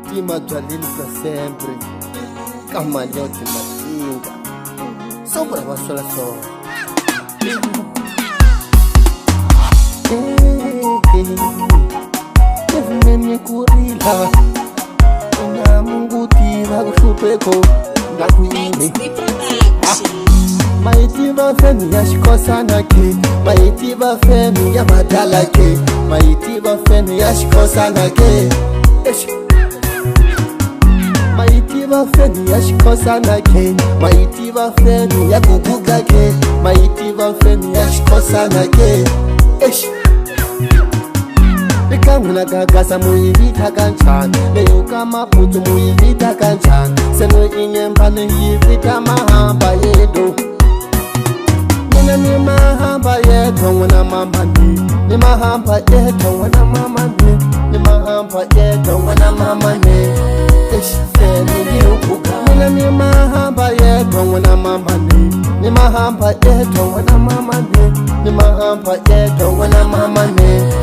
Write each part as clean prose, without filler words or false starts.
tima byaleni pra sempre kamaleo timatinga sobra vasola so evumeni kurila na Mungu tiva kushupeko ngakuini maitiva feni ya shikosana ke maitiva feni ya madala ke maitiva feni ya shikosana ke maitiva feni ya shikosana ke maitiva feni ya kuguga ke maitiva feni ya shikosana ke Bikamuna gagasa muivita kanchana Leuka maputu muivita kanchana Seno inyempane yivita mahamba yedo Nina ni mahamba yedo wana mamani Ni mahamba yedo wana mamani Ni mahamba yedo wana mamani Feni yukuka Nina ni mahamba yedo wana mamani Ni mahamba yedo wana mamani Ni mahamba yedo wana mamani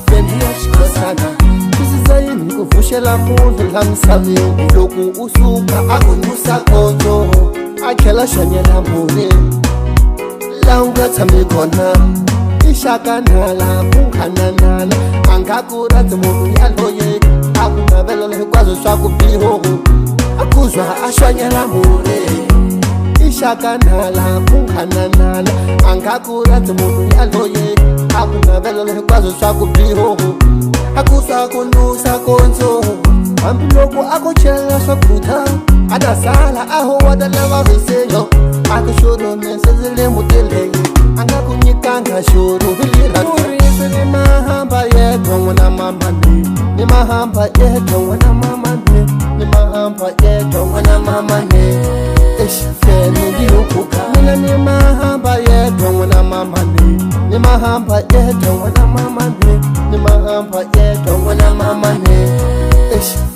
Feni yashikosana Kuzizayini kuvushela muntu lamsavini Loku usuka akunusa koto Akela shanyela mune Launga tamikona Ishakanala kunkananala Angakurati munu yaloye Akunabelo lehikwazo swaku biho Akuzwa ashanyela mune Ishakanala kunkananala Angakurati munu yaloye Akunabelo lehikwazo swaku biho Akusa kunusa konzo Ambiloko akuchela swakuta Adasala aho wadalava viseyo Akushuru mesezile muteleye Angakunyikanga shuru hilira Kurisi ni mahamba yeto wana mamani Ni mahamba yeto wana mamani Ni mahamba yeto wana mamani Feni yukuka Mina ni mahamba yeto wana mamani Ni mahamba yeto wana mamani Ni mahamba yeto wana mamani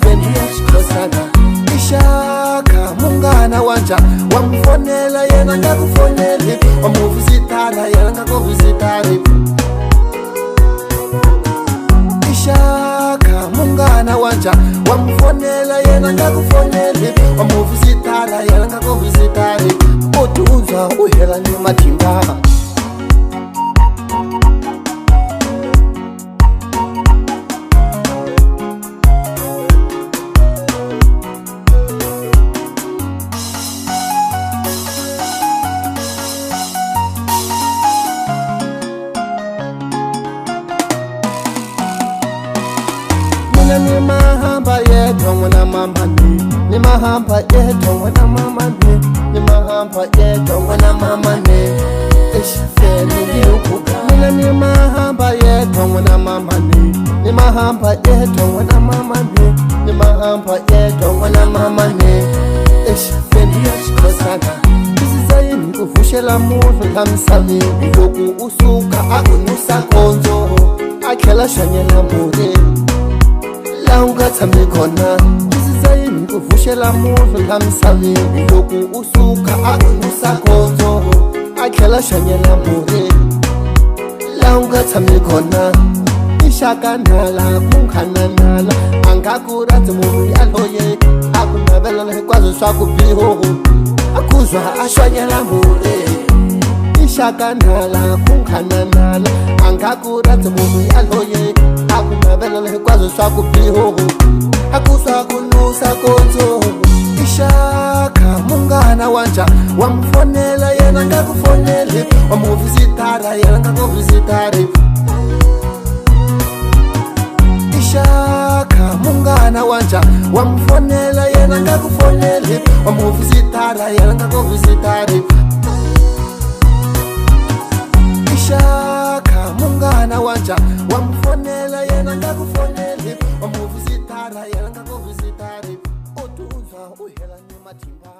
Feni yashikosana Ishaka mungana wanja Wamfonela yena ngakufoneli Wamuvisitana yena ngakuvisitari Ishaka mungana wanja Wamfonela yena ngakufoneli Wamuvisitana yena ngakuvisitari Otunza uhela ni matimba Ni mahamba yeto wana mamani Ni mahamba yeto wana mamani Ni mahamba yeto wana mamani Feni yukuka Mina ni mahamba yeto wana mamani Ni mahamba yeto wana mamani Ni mahamba yeto wana mamani Feni yashikosana Kuzizayini kuvushela muntu lamsavini Loku usuka akunusa konzo Akela shanyela mune Launga tamikona Kuzizayini kuvushela muntu lamsavini Loku usuka akunusa konzo Akela shanyela mune Launga tamikona Ishakanala kunkananala Angakurati munu yaloye Akunabelo lehikwazo swaku biho Akuzwa ashwanyela mune Ishakanala kunkananala Angakurati munu yaloye Akunabelo lehikwazo swaku biho Akuswa kunusa konzo Ishaka mungana wanja Wamfonela yena ngakufoneli Wamuvisitara yena ngakuvisitari Ishaka mungana wanja Wamfonela yena ngakufoneli Wamuvisitara yena ngakuvisitari Ishaka mungana wanja Wamfonela yena ngakufoneli Wamuvisitara yena ngakuvisitari Otunza uhela ni matimba